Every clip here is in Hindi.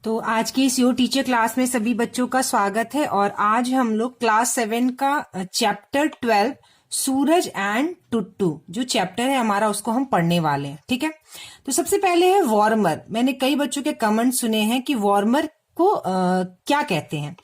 तो आज की इस यो टीचर क्लास में सभी बच्चों का स्वागत है। और आज हम लोग क्लास 7 का चैप्टर 12 सूरज एंड टुट्टू जो चैप्टर है हमारा उसको हम पढ़ने वाले हैं। ठीक है, तो सबसे पहले है वार्मर। मैंने कई बच्चों के कमेंट सुने हैं कि वार्मर को क्या कहते हैं।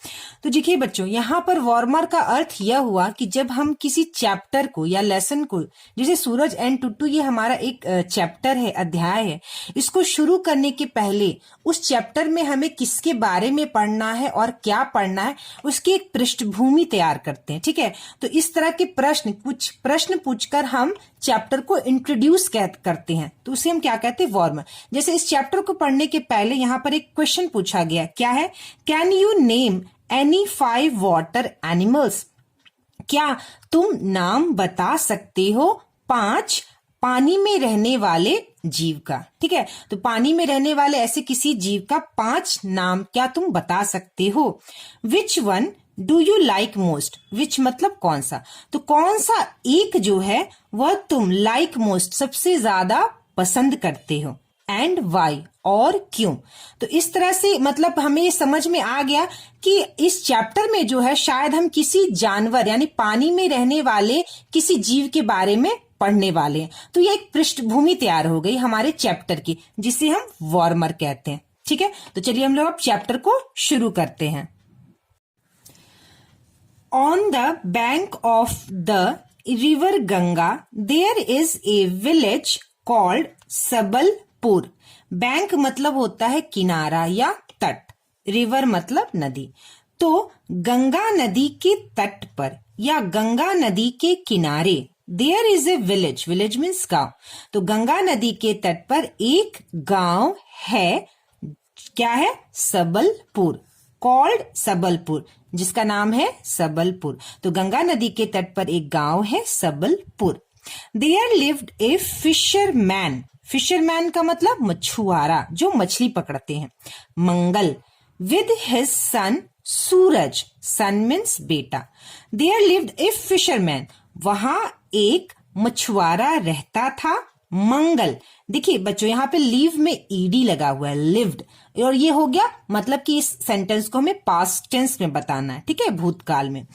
तो देखिए बच्चों, यहाँ पर वार्मर का अर्थ यह हुआ कि जब हम किसी चैप्टर को या लेसन को, जैसे सूरज एंड टुट्टू ये हमारा एक चैप्टर है, अध्याय है, इसको शुरू करने के पहले उस चैप्टर में हमें किसके बारे में पढ़ना है और क्या पढ़ना है उसकी एक पृष्ठभूमि तैयार करते हैं। ठीक है, तो इस तरह के प्रश्न पूछकर हम चैप्टर को इंट्रोड्यूस करते हैं, तो उसे हम क्या कहते हैं, वार्मर। जैसे इस चैप्टर को पढ़ने के पहले यहाँ पर एक क्वेश्चन पूछा गया, क्या है, can you name any 5 water animals. क्या तुम नाम बता सकते हो 5 पानी में रहने वाले जीव का। ठीक है, तो पानी में रहने वाले ऐसे किसी जीव का 5 नाम क्या तुम बता सकते हो। Which one do you like most. Which मतलब कौन सा, तो कौन सा एक जो है वह तुम लाइक मोस्ट सबसे ज्यादा पसंद करते हो। एंड वाई और क्यों। तो इस तरह से मतलब हमें ये समझ में आ गया कि इस चैप्टर में जो है शायद हम किसी जानवर यानी पानी में रहने वाले किसी जीव के बारे में पढ़ने वाले हैं। तो ये एक पृष्ठभूमि तैयार हो गई हमारे चैप्टर की, जिसे हम वार्मर कहते हैं। ठीक है, तो चलिए हम लोग अब चैप्टर को शुरू करते हैं। On the bank of the river Ganga there is a village called Sabalpur. Bank मतलब होता है किनारा या तट, रिवर मतलब नदी। तो गंगा नदी के तट पर या गंगा नदी के किनारे there is a village, village means गांव। तो गंगा नदी के तट पर एक गांव है, क्या है, सबलपुर, कॉल्ड सबलपुर, जिसका नाम है सबलपुर। तो गंगा नदी के तट पर एक गांव है Sabalpur. There lived a fisherman, fisherman का मतलब मछुआरा जो मछली पकड़ते हैं, Mangal, with his son Suraj, son means बेटा। देयर लिव्ड ए फिशरमैन, वहां एक मछुआरा रहता था, मंगल। देखिए बच्चों, यहाँ पे लिव में ईडी लगा हुआ है, लिव्ड, और ये हो गया मतलब कि इस सेंटेंस को हमें पास्ट टेंस में बताना है। ठीक है, भूतकाल में।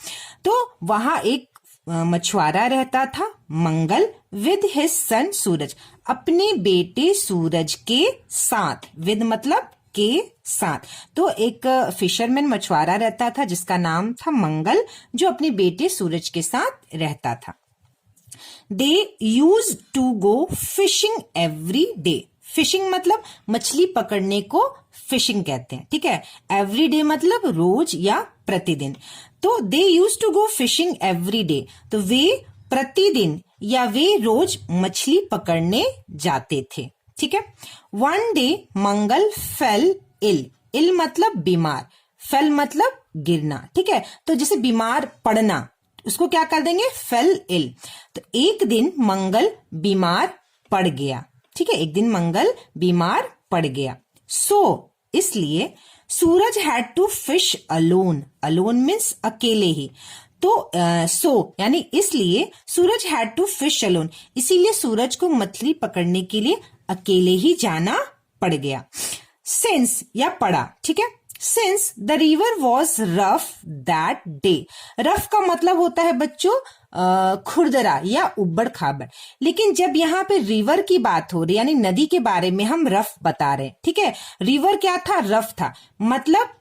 तो वहां एक मछुआरा रहता था, मंगल, विद हिज सन सूरज, अपने बेटे सूरज के साथ, विद मतलब के साथ। तो एक फिशरमैन मछुआरा रहता था जिसका नाम था मंगल, जो अपने बेटे सूरज के साथ रहता था। They used to go fishing every day. Fishing मतलब मछली पकड़ने को फिशिंग कहते हैं। ठीक है, एवरी डे मतलब रोज या प्रतिदिन। तो they use to go fishing every day, तो वे प्रतिदिन या वे रोज मछली पकड़ने जाते थे। ठीक है, वन डे मंगल फेल इल, इल मतलब बीमार, फेल मतलब गिरना। ठीक है, तो जैसे बीमार पड़ना उसको क्या कर देंगे, फेल इल। तो एक दिन मंगल बीमार पड़ गया। ठीक है, एक दिन मंगल बीमार पड़ गया। इसलिए Suraj had to fish alone, alone means अकेले ही। तो यानी इसलिए Suraj had to fish alone, इसीलिए सूरज को मछली पकड़ने के लिए अकेले ही जाना पड़ गया। सिंस या पड़ा, ठीक है, since the river was rough that day. Rough का मतलब होता है बच्चों खुरदरा या उबड़ खाबड़, लेकिन जब यहाँ पे रिवर की बात हो रही यानी नदी के बारे में हम रफ बता रहे हैं। ठीक है, रिवर क्या था, रफ था, मतलब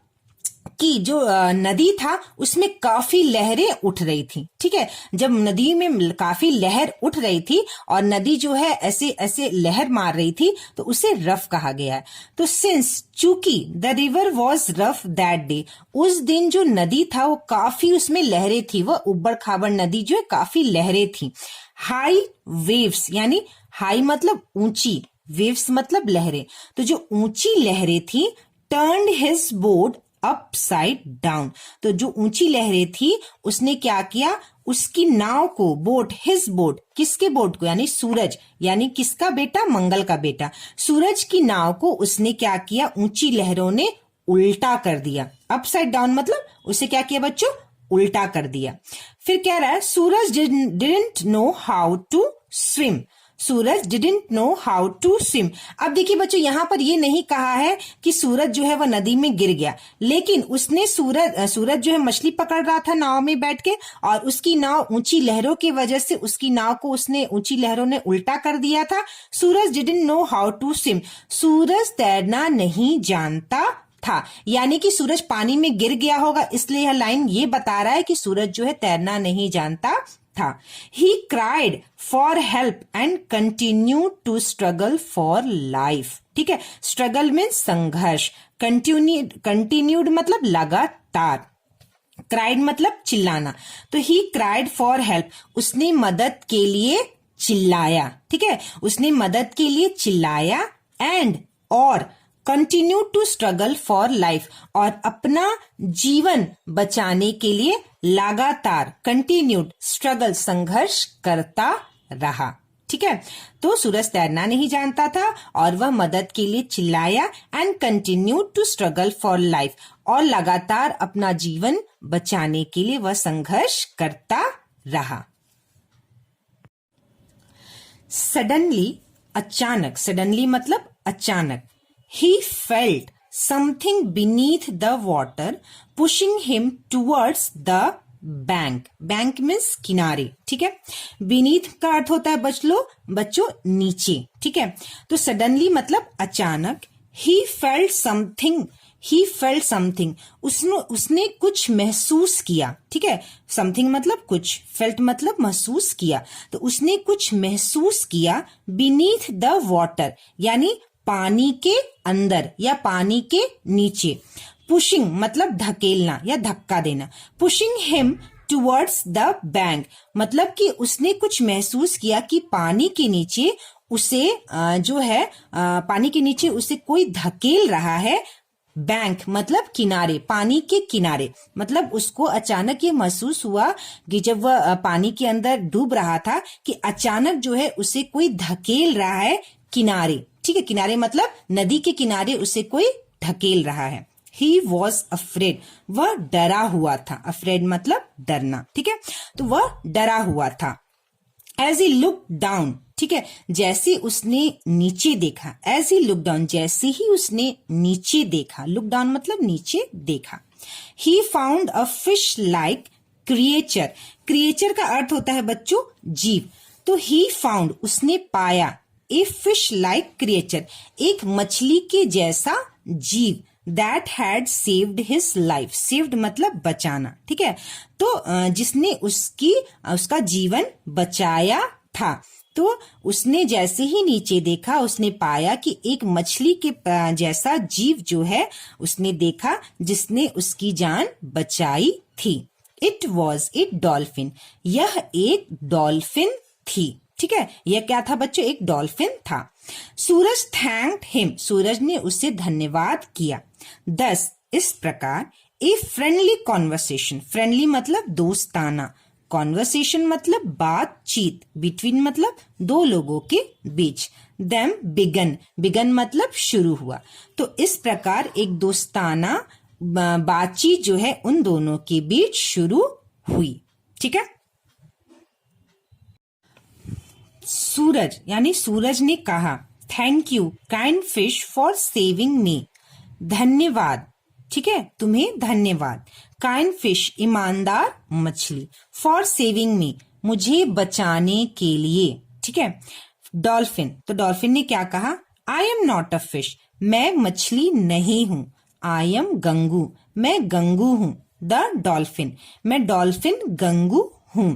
कि जो नदी था उसमें काफी लहरें उठ रही थी। ठीक है, जब नदी में काफी लहर उठ रही थी और नदी जो है ऐसे ऐसे लहर मार रही थी तो उसे रफ कहा गया है। तो सिंस, चूंकि the river was rough that day, उस दिन जो नदी था वो काफी उसमें लहरें थी, वह उबड़ खाबड़ नदी जो है काफी लहरें थी। हाई वेव्स यानी हाई मतलब ऊंची, वेव्स मतलब लहरें, तो जो ऊंची लहरें थी turned his boat upside down, तो जो ऊंची लहरें थी उसने क्या किया, उसकी नाव को, बोट, हिज बोट, किसके बोट को, यानी सूरज, यानी किसका बेटा, मंगल का बेटा, सूरज की नाव को उसने क्या किया, ऊंची लहरों ने उल्टा कर दिया। अपसाइड डाउन मतलब उसे क्या किया बच्चों, उल्टा कर दिया। फिर कह रहा है Suraj didn't know how to swim, Suraj didn't know how to swim. अब देखिए बच्चों, यहाँ पर ये नहीं कहा है कि सूरज जो है वह नदी में गिर गया, लेकिन उसने सूरज जो है मछली पकड़ रहा था नाव में बैठ के, और उसकी नाव ऊंची लहरों की वजह से उसकी नाव को उसने ऊंची लहरों ने उल्टा कर दिया था। Suraj didn't know how to swim, Suraj तैरना नहीं जानता था। यानी कि सूरज पानी में गिर गया होगा, इसलिए यह लाइन ये बता रहा है कि सूरज जो है तैरना नहीं जानता था। He cried for help and continued to struggle for life। ठीक है, struggle means संघर्ष, continued मतलब लगातार, cried मतलब चिल्लाना। तो he cried for help, उसने मदद के लिए चिल्लाया। ठीक है, उसने मदद के लिए चिल्लाया, and और continue to struggle for life, और अपना जीवन बचाने के लिए लगातार कंटिन्यूड स्ट्रगल संघर्ष करता रहा। ठीक है, तो सूरज तैरना नहीं जानता था और वह मदद के लिए चिल्लाया, and continue to struggle for life, और लगातार अपना जीवन बचाने के लिए वह संघर्ष करता रहा। सडनली, अचानक, सडनली मतलब अचानक, he felt something beneath the water pushing him towards the bank। bank means किनारे। ठीक है, beneath का अर्थ होता है बच्चों नीचे। ठीक है, तो suddenly मतलब अचानक, he felt something, उसने कुछ महसूस किया। ठीक है, something मतलब कुछ, felt मतलब महसूस किया, तो उसने कुछ महसूस किया beneath the water, यानी पानी के अंदर या पानी के नीचे। पुशिंग मतलब धकेलना या धक्का देना। Pushing him towards the bank मतलब कि उसने कुछ महसूस किया कि पानी के नीचे उसे पानी के नीचे उसे कोई धकेल रहा है। बैंक मतलब किनारे, पानी के किनारे, मतलब उसको अचानक ये महसूस हुआ कि जब वह पानी के अंदर डूब रहा था कि अचानक जो है उसे कोई धकेल रहा है किनारे। ठीक है, किनारे मतलब नदी के किनारे उसे कोई धकेल रहा है। He was afraid, वह डरा हुआ था। afraid मतलब डरना। ठीक है, तो वह डरा हुआ था। As he looked down, ठीक है, जैसे उसने नीचे देखा। As he looked down, जैसे ही उसने नीचे देखा। look down मतलब नीचे देखा। He found a fish like creature, creature का अर्थ होता है बच्चों जीव। तो he found, उसने पाया, ए फिश लाइक क्रिएचर, एक मछली के जैसा जीव, that had saved his life. Saved मतलब बचाना। ठीक है, तो जिसने उसका जीवन बचाया था। तो उसने जैसे ही नीचे देखा, उसने पाया कि एक मछली के जैसा जीव जो है उसने देखा जिसने उसकी जान बचाई थी। इट वॉज ए डॉल्फिन, यह एक डॉल्फिन थी। ठीक है, यह क्या था बच्चों? एक डॉल्फिन था। सूरज थैंक्ड हिम, सूरज ने उसे धन्यवाद किया। दस, इस प्रकार, ए फ्रेंडली कॉन्वर्सेशन, फ्रेंडली मतलब दोस्ताना, कॉन्वर्सेशन मतलब बातचीत, बिटवीन मतलब दो लोगों के बीच, देम बिगन, बिगन मतलब शुरू हुआ। तो इस प्रकार एक दोस्ताना बातचीत जो है उन दोनों के बीच शुरू हुई। ठीक है, सूरज यानी सूरज ने कहा, thank you kind fish for saving मी, धन्यवाद, ठीक है, तुम्हें धन्यवाद। काइंड फिश ईमानदार मछली, फॉर सेविंग मी मुझे बचाने के लिए। ठीक है, डॉल्फिन, तो डॉल्फिन ने क्या कहा? I am not a fish, मैं मछली नहीं हूं। आई एम गंगू, मैं गंगू हूं। द डॉल्फिन, मैं डॉल्फिन गंगू हूं।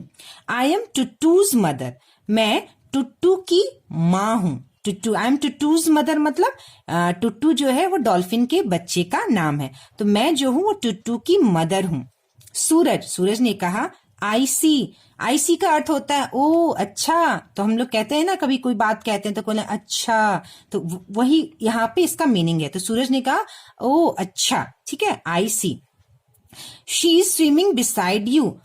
आई एम टुट्टूज मदर, मैं टुट्टू की माँ हूं। टुट्टू, आई एम टुट्टूज मदर मतलब टुट्टू जो है वो डॉल्फिन के बच्चे का नाम है, तो मैं जो हूं वो टुट्टू की मदर हूं। सूरज, सूरज ने कहा, आई सी, आई सी का अर्थ होता है ओ अच्छा। तो हम लोग कहते हैं ना, कभी कोई बात कहते हैं तो बोले अच्छा, तो वही यहाँ पे इसका मीनिंग है। तो सूरज ने कहा ओ अच्छा, ठीक है, I see. She is swimming beside you,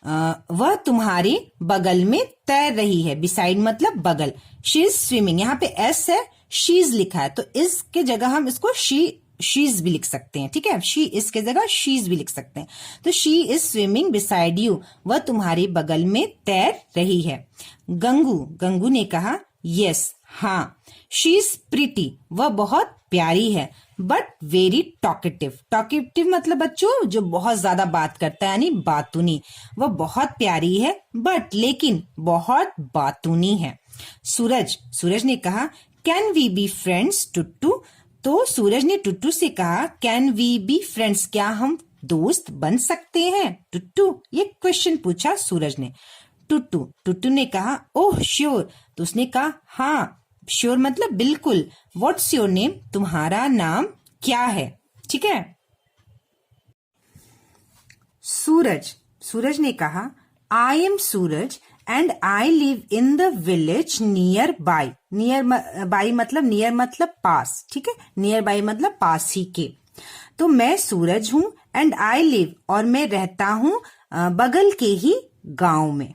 वह तुम्हारे बगल में तैर रही है। बिसाइड मतलब बगल। शी इज स्विमिंग, यहाँ पे एस है, शीज लिखा है, तो इसके जगह हम इसको शीज भी लिख सकते हैं। ठीक है, शी इसके जगह शीज भी लिख सकते हैं। तो she is swimming beside you, वह तुम्हारे बगल में तैर रही है। गंगू, गंगू ने कहा, यस, हाँ। शी इज प्रिटी, वह बहुत प्यारी है। बट वेरी टॉकेटिव, टॉकेटिव मतलब बच्चों जो बहुत ज्यादा बात करता है यानी बातूनी। वह बहुत प्यारी है बट लेकिन बहुत बातूनी है। सूरज, सूरज ने कहा कैन वी बी फ्रेंड्स टुट्टू? तो सूरज ने टुट्टू से कहा कैन वी बी फ्रेंड्स, क्या हम दोस्त बन सकते हैं टुट्टू? ये क्वेश्चन पूछा सूरज ने। टुट्टू ने कहा ओह श्योर, तो उसने कहा हाँ श्योर मतलब बिल्कुल। व्हाट्स योर नेम, तुम्हारा नाम क्या है? ठीक है। सूरज, सूरज ने कहा I am Suraj and I live in the village near by. Near by मतलब नियर मतलब पास, ठीक है। नियर बाय मतलब पास ही के। तो मैं सूरज हूं एंड आई लिव, और मैं रहता हूं बगल के ही गांव में।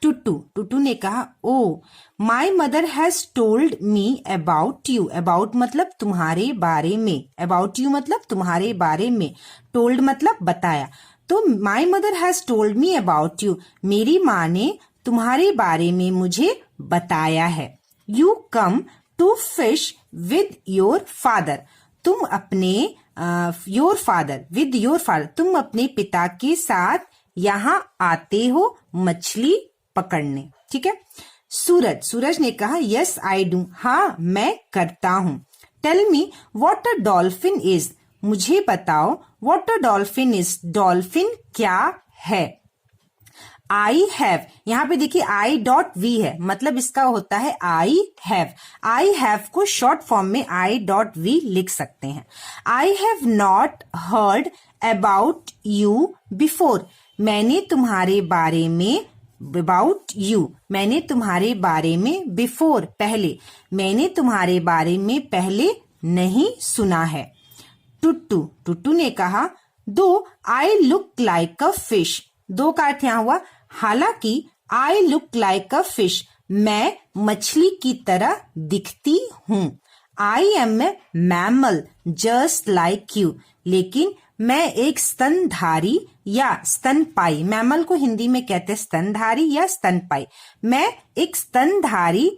टुट्टू ने कहा oh my mother has told me about you. About मतलब तुम्हारे बारे में, अबाउट यू मतलब तुम्हारे बारे में, टोल्ड मतलब बताया। तो my mother has told me about you, मेरी माँ ने तुम्हारे बारे में मुझे बताया है। You come to fish with your father, तुम अपने your father, with your father, तुम अपने पिता के साथ यहाँ आते हो मछली पकड़ने। ठीक है। सूरज, सूरज ने कहा यस आई डू, हाँ मैं करता हूँ। Tell me what a dolphin is, मुझे बताओ what a dolphin is, dolphin क्या है। आई हैव, यहाँ पे देखिए आई डॉट वी है, मतलब इसका होता है आई हैव। आई हैव को शॉर्ट फॉर्म में आई डॉट वी लिख सकते हैं। I have not heard about you before, मैंने तुम्हारे बारे में, अबाउट यू मैंने तुम्हारे बारे में, बिफोर पहले, मैंने तुम्हारे बारे में पहले नहीं सुना है। टुट्टू ने कहा though I look like a fish, though का अर्थ यहाँ हुआ हालांकि, I look like a fish, मैं मछली की तरह दिखती हूँ। I am a mammal just like you, लेकिन मैं एक स्तनधारी या स्तनपाई, मैमल को हिंदी में कहते हैं स्तनधारी या स्तनपाई, मैं एक स्तनधारी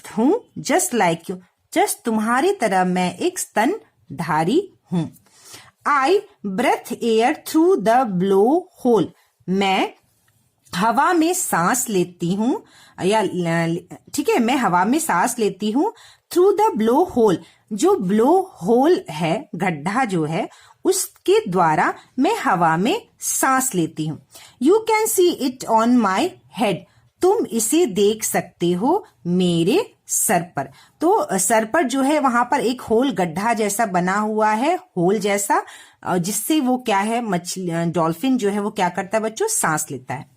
हूँ। जस्ट लाइक यू, जस्ट तुम्हारी तरह मैं एक स्तनधारी हूँ। I breathe air through the blow hole, मैं हवा में सांस लेती हूँ, या ठीक है, मैं हवा में सांस लेती हूँ। थ्रू द ब्लो होल, जो ब्लो होल है, गड्ढा जो है, उसके द्वारा मैं हवा में सांस लेती हूँ। You can see it on my head, तुम इसे देख सकते हो मेरे सर पर। तो सर पर जो है वहां पर एक होल, गड्ढा जैसा बना हुआ है, होल जैसा, जिससे वो क्या है, मछली, डॉल्फिन जो है वो क्या करता है बच्चों, सांस लेता है।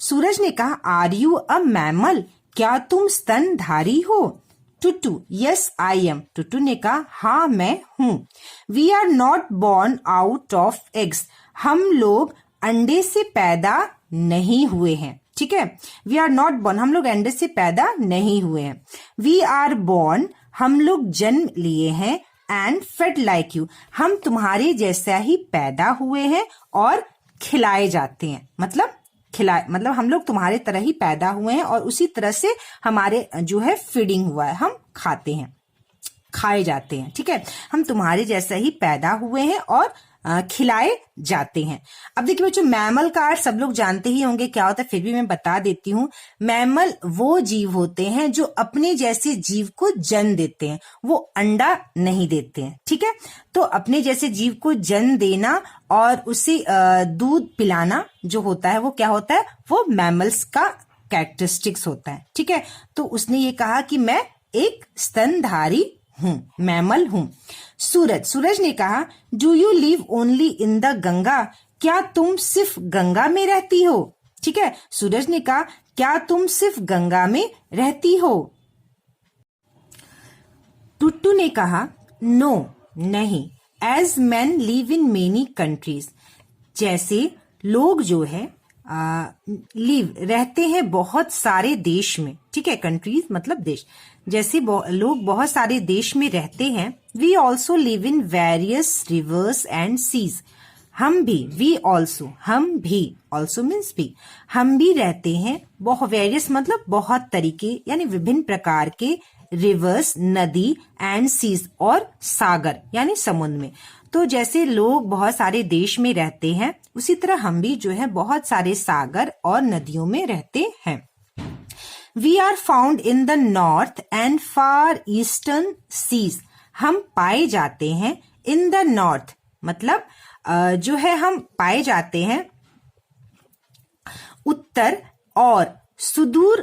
सूरज ने कहा आर यू अ मैमल, क्या तुम स्तनधारी हो। टुट्टू यस आई एम, टुट्टू ने कहा हाँ मैं हूं। We are not born out of eggs, हम लोग अंडे से पैदा नहीं हुए हैं। ठीक है, वी आर नॉट बोर्न, हम लोग अंडे से पैदा नहीं हुए हैं। वी आर बोर्न, हम लोग जन्म लिए हैं। एंड फेड लाइक यू, हम तुम्हारे जैसा ही पैदा हुए हैं और खिलाए जाते हैं, मतलब मतलब हम लोग तुम्हारे तरह ही पैदा हुए हैं और उसी तरह से हमारे जो है फीडिंग हुआ है, हम खाते हैं, खाए जाते हैं। ठीक है, हम तुम्हारे जैसा ही पैदा हुए हैं और खिलाए जाते हैं। अब देखिए बच्चों, मैमल का अर्थ सब लोग जानते ही होंगे क्या होता है, फिर भी मैं बता देती हूँ। मैमल वो जीव होते हैं जो अपने जैसे जीव को जन्म देते हैं, वो अंडा नहीं देते हैं। ठीक है, तो अपने जैसे जीव को जन्म देना और उसे दूध पिलाना जो होता है वो क्या होता है, वो मैमल्स का कैरेक्टरिस्टिक्स होता है। ठीक है, तो उसने ये कहा कि मैं एक स्तनधारी हूं, मैमल हूं। सूरज ने कहा do you live only in the Ganga, क्या तुम सिर्फ गंगा में रहती हो। ठीक है, सूरज ने कहा क्या तुम सिर्फ गंगा में रहती हो। टुट्टू ने कहा नो नहीं, as man live in many countries, जैसे लोग जो है लिव रहते हैं बहुत सारे देश में। ठीक है, कंट्रीज मतलब देश, जैसे लोग बहुत सारे देश में रहते हैं। We also live in various rivers and seas, हम भी, वी ऑल्सो, हम भी, ऑल्सो मीन्स भी, हम भी रहते हैं बहुत, वेरियस मतलब बहुत तरीके यानी विभिन्न प्रकार के, रिवर्स नदी, एंड सीज और सागर यानी समुद्र में। तो जैसे लोग बहुत सारे देश में रहते हैं उसी तरह हम भी जो है बहुत सारे सागर और नदियों में रहते हैं। We are found in the north and far eastern seas, हम पाए जाते हैं इन द नॉर्थ मतलब जो है हम पाए जाते हैं उत्तर और सुदूर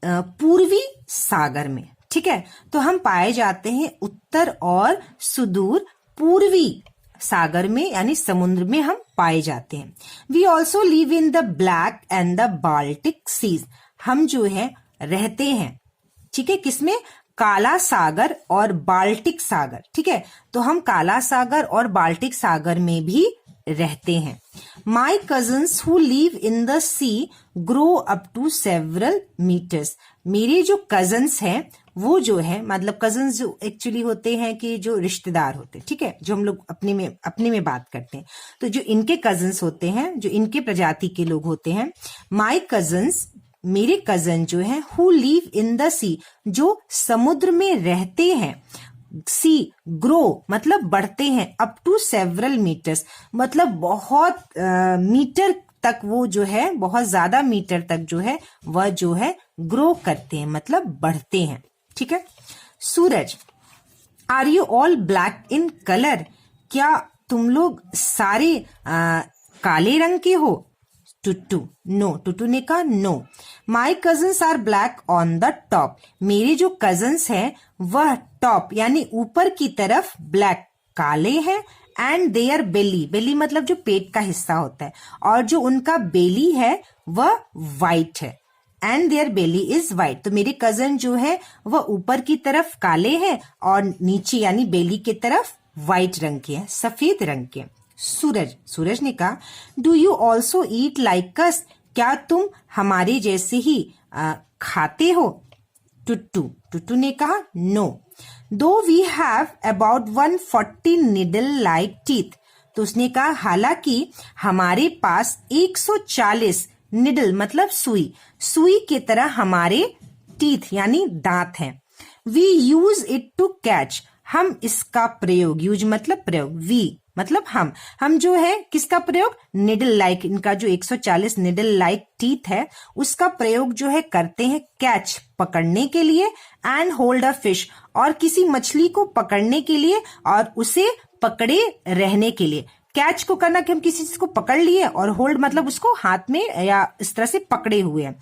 पूर्वी सागर में। ठीक है, तो हम पाए जाते हैं उत्तर और सुदूर पूर्वी सागर में यानी समुद्र में हम पाए जाते हैं। We also live in the Black and the Baltic seas, हम जो है रहते हैं, ठीक है, किसमें, काला सागर और बाल्टिक सागर। ठीक है, तो हम काला सागर और बाल्टिक सागर में भी रहते हैं। My cousins who live in the sea grow up to several metres, मेरे जो कजन्स हैं वो जो है मतलब कजन्स जो एक्चुअली होते हैं कि जो रिश्तेदार होते हैं, ठीक है, जो हम लोग अपने में बात करते हैं, तो जो इनके कजन्स होते हैं, जो इनके प्रजाति के लोग होते हैं, माई कजन्स, मेरे कजन जो है, हु लिव इन द सी, जो समुद्र में रहते हैं, सी ग्रो मतलब बढ़ते हैं, अप टू सेवरल मीटर्स मतलब बहुत मीटर तक वो जो है, बहुत ज्यादा मीटर तक जो है वह जो है ग्रो करते हैं मतलब बढ़ते हैं। ठीक है, Suraj, are you all black in colour, क्या तुम लोग सारे काले रंग के हो। टुट्टू, नो, टुट्टू ने कहा no. My cousins are black on the top, मेरे जो कजन्स हैं वह टॉप यानी ऊपर की तरफ ब्लैक काले हैं, एंड देयर बेली, बेली मतलब जो पेट का हिस्सा होता है, और जो उनका बेली है वह वाइट है, and their belly is white, तो मेरे कजन जो है वह ऊपर की तरफ काले हैं और नीचे यानी बेली की तरफ वाइट रंग के हैं, सफेद रंग के। सूरज, सूरज ने कहा do you also eat like us, क्या तुम हमारे जैसे ही खाते हो। टुट्टू, टुट्टू ने कहा no. Though we have about 140 needle like teeth, तो उसने कहा हालांकि हमारे पास 140 निडल मतलब सुई, सुई की तरह हमारे टीथ यानी दांत हैं। We use it to catch, हम इसका प्रयोग, यूज मतलब प्रयोग, वी मतलब हम जो है किसका प्रयोग, निडल लाइक, इनका जो 140 निडल लाइक टीथ है उसका प्रयोग जो है करते हैं कैच पकड़ने के लिए, एंड होल्ड अ फिश और किसी मछली को पकड़ने के लिए और उसे पकड़े रहने के लिए। कैच को करना कि हम किसी चीज को पकड़ लिए, और होल्ड मतलब उसको हाथ में या इस तरह से पकड़े हुए हैं,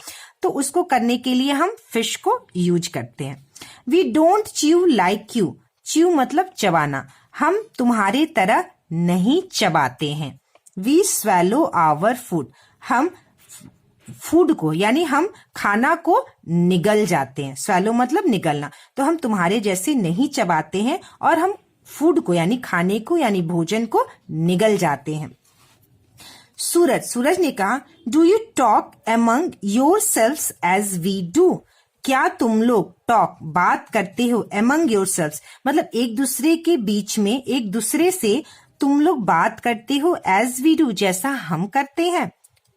तो उसको करने के लिए हम फिश को यूज करते हैं। We don't chew like you, chew मतलब चबाना, हम तुम्हारे तरह नहीं चबाते हैं। वी स्वेलो आवर फूड, हम फूड को यानी हम खाना को निगल जाते हैं, स्वेलो मतलब निगलना, तो हम तुम्हारे जैसे नहीं चबाते हैं और हम फूड को यानी खाने को यानी भोजन को निगल जाते हैं। सूरज, सूरज ने कहा do you talk among yourselves as we do, क्या तुम लोग टॉक बात करते हो, अमंग योर सेल्व्स मतलब एक दूसरे के बीच में, एक दूसरे से तुम लोग बात करते हो, एज वी डू जैसा हम करते हैं।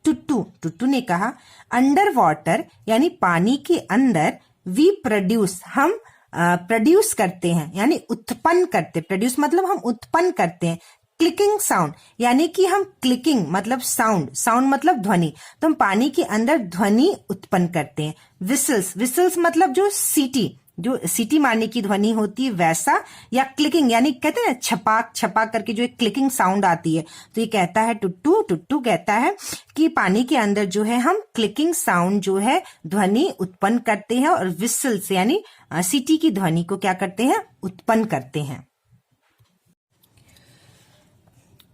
टुट्टू, टुट्टू ने कहा अंडर वाटर यानी पानी के अंदर, वी प्रोड्यूस हम प्रोड्यूस करते हैं यानी उत्पन्न करते, प्रोड्यूस मतलब हम उत्पन्न करते हैं, क्लिकिंग साउंड यानी कि हम क्लिकिंग मतलब साउंड, साउंड मतलब ध्वनि, तो हम पानी के अंदर ध्वनि उत्पन्न करते हैं। विसल्स, विसल्स मतलब जो सीटी, जो सीटी मारने की ध्वनि होती है वैसा, या क्लिकिंग यानी कहते हैं छपाक छपाक करके जो एक क्लिकिंग साउंड आती है, तो ये कहता है टुट्टू, टुट्टू कहता है कि पानी के अंदर जो है हम क्लिकिंग साउंड जो है ध्वनि उत्पन्न करते हैं, और विसल्स यानी सीटी की ध्वनि को क्या करते हैं, उत्पन्न करते हैं।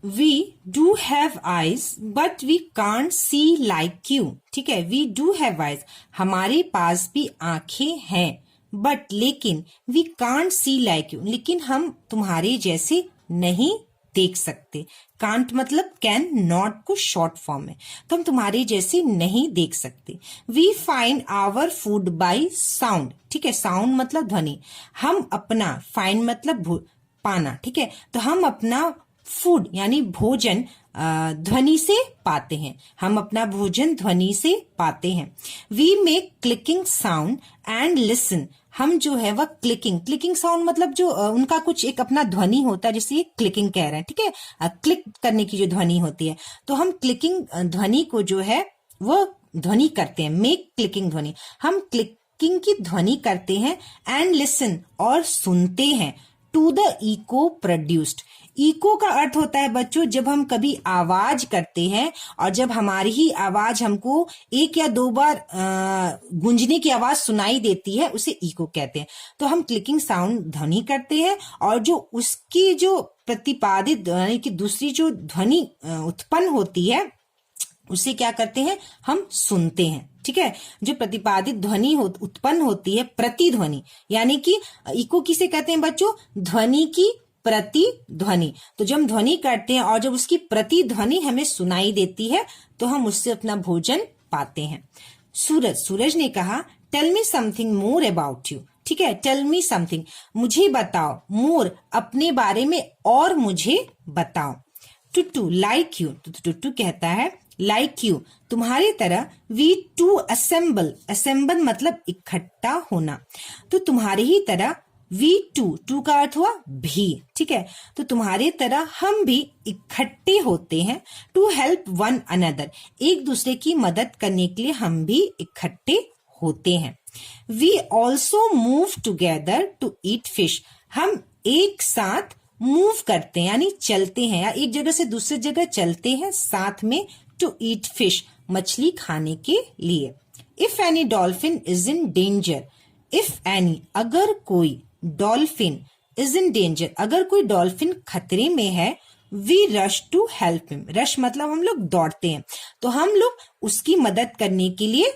We do have eyes but we can't see like you, ठीक है, we do have eyes, हमारे पास भी आंखें हैं, बट लेकिन we can't see like you, लेकिन हम तुम्हारे जैसे नहीं देख सकते। कांट मतलब कैन, नॉट को शॉर्ट फॉर्म है, तो हम तुम्हारे जैसे नहीं देख सकते। We find our food by sound, ठीक है, साउंड मतलब ध्वनि, हम अपना, फाइंड मतलब पाना, ठीक है, तो हम अपना फूड यानी भोजन ध्वनि से पाते हैं, हम अपना भोजन ध्वनि से पाते हैं। We make clicking sound and listen, हम जो है वह क्लिकिंग साउंड मतलब जो उनका कुछ एक अपना ध्वनि होता है, जैसे ये क्लिकिंग कह रहे हैं, ठीक है, क्लिक करने की जो ध्वनि होती है, तो हम क्लिकिंग ध्वनि को जो है वो ध्वनि करते हैं, मेक क्लिकिंग ध्वनि, हम क्लिकिंग की ध्वनि करते हैं। एंड लिसन, और सुनते हैं। To the echo produced, echo का अर्थ होता है बच्चों जब हम कभी आवाज करते हैं और जब हमारी ही आवाज हमको एक या दो बार गूंजने की आवाज सुनाई देती है, उसे इको कहते हैं। तो हम क्लिकिंग साउंड ध्वनि करते हैं और जो उसकी जो प्रतिपादित यानी कि दूसरी जो ध्वनि उत्पन्न होती है उसे क्या करते हैं, हम सुनते हैं, ठीक है। जो प्रतिपादित ध्वनि उत्पन्न होती है, प्रतिध्वनि, यानी कि इको किसे कहते हैं बच्चों, ध्वनि की प्रतिध्वनि। तो जब हम ध्वनि करते हैं और जब उसकी प्रतिध्वनि हमें सुनाई देती है तो हम उससे अपना भोजन पाते हैं। सूरज ने कहा, tell me something more about you, ठीक है, टेल मी समथिंग, मुझे बताओ, मोर, अपने बारे में, और मुझे बताओ। टुट्टू, लाइक यू, तो टुट्टू कहता है लाइक यू, तुम्हारी तरह। वी टू असेंबल, असेंबल मतलब इकट्ठा होना, तो तुम्हारी ही तरह। वी टू का अर्थ हुआ भी, ठीक है, तो तुम्हारी तरह हम भी इकट्ठे होते हैं। टू हेल्प वन अनदर, एक दूसरे की मदद करने के लिए हम भी इकट्ठे होते हैं। We also move together to eat fish, हम एक साथ मूव करते हैं यानी चलते हैं, या एक जगह से दूसरी जगह चलते हैं साथ में। टू ईट फिश, मछली खाने के लिए। If any dolphin is in danger, if any, अगर कोई, डॉल्फिन इज इन डेंजर, अगर कोई डॉल्फिन खतरे में है। We rush to help him, rush मतलब हम लोग दौड़ते हैं, तो हम लोग उसकी मदद करने के लिए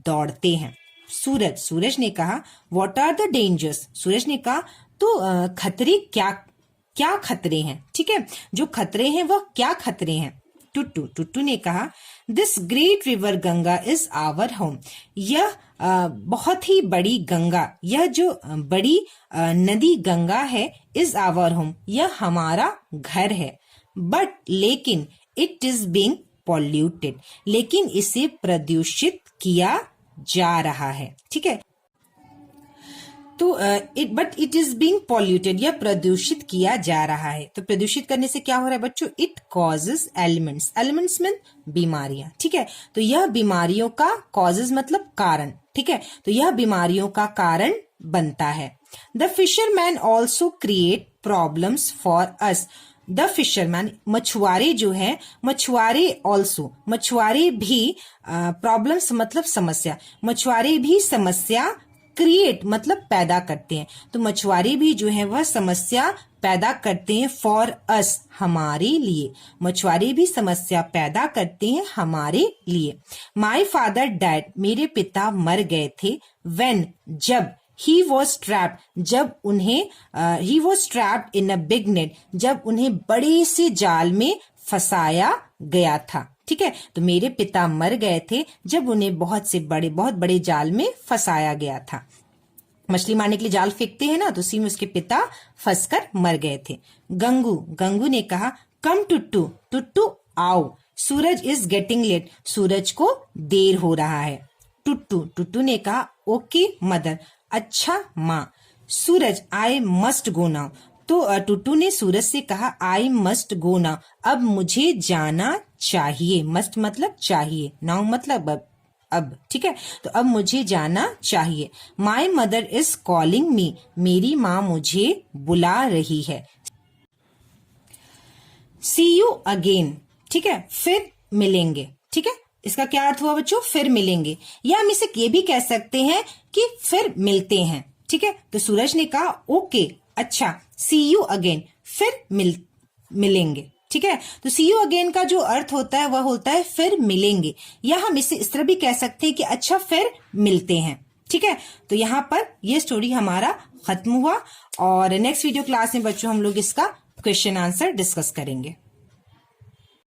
दौड़ते हैं। सूरज ने कहा, व्हाट आर द डेंजर्स, सूरज ने कहा तो खतरे क्या खतरे हैं, ठीक है, जो खतरे हैं वह क्या खतरे हैं। टुट्टू ने कहा, this great river Ganga is our home, यह बहुत ही बड़ी गंगा, यह जो बड़ी नदी गंगा है, इज आवर होम, यह हमारा घर है। बट लेकिन, इट इज बीइंग पॉल्यूटेड, लेकिन इसे प्रदूषित किया जा रहा है, ठीक है, तो but it is being polluted, यह प्रदूषित किया जा रहा है। तो प्रदूषित करने से क्या हो रहा है बच्चों, it causes elements, elements mean बीमारियां, ठीक है, तो यह बीमारियों का, कॉजेज मतलब कारण, ठीक है, तो यह बीमारियों का कारण बनता है। The fisherman also create problems for us, the fisherman, मछुआरे जो है, मछुआरे ऑल्सो, मछुआरे भी, प्रॉब्लम्स मतलब समस्या, मछुआरे भी समस्या, क्रिएट मतलब पैदा करते हैं, तो मछुआरे भी जो है वह समस्या पैदा करते हैं। फॉर अस, हमारे लिए, मछुआरे भी समस्या पैदा करते हैं हमारे लिए। माई फादर डैड, मेरे पिता मर गए थे। व्हेन, जब। ही वॉज ट्रैप्ड, जब उन्हें, he was trapped in a big net, जब उन्हें बड़े से जाल में फंसाया गया था, ठीक है, तो मेरे पिता मर गए थे जब उन्हें बहुत बड़े जाल में फंसाया गया था। मछली मारने के लिए जाल फेंकते हैं ना, तो उसी में उसके पिता फंसकर मर गए थे। गंगू ने कहा, कम टुट्टू आओ। सूरज इज गेटिंग लेट, सूरज को देर हो रहा है। टुट्टू ने कहा, ओके मदर, अच्छा माँ। सूरज, आई मस्ट गो नाउ, तो टुट्टू ने सूरज से कहा, आई मस्ट गो नाउ, अब मुझे जाना चाहिए। मस्ट मतलब चाहिए, नाउ मतलब अब, ठीक है, तो अब मुझे जाना चाहिए। My mother is calling me, मेरी माँ मुझे बुला रही है। सी यू अगेन, ठीक है, फिर मिलेंगे, ठीक है, इसका क्या अर्थ हुआ बच्चों, फिर मिलेंगे, या हम इसे ये भी कह सकते हैं कि फिर मिलते हैं, ठीक है, तो सूरज ने कहा, ओके, अच्छा, सी यू अगेन, फिर मिलेंगे, ठीक है, तो सी यू अगेन का जो अर्थ होता है वह होता है फिर मिलेंगे, या हम इसे इस तरह भी कह सकते हैं कि अच्छा फिर मिलते हैं, ठीक है। तो यहाँ पर ये स्टोरी हमारा खत्म हुआ और नेक्स्ट वीडियो क्लास में बच्चों हम लोग इसका क्वेश्चन आंसर डिस्कस करेंगे।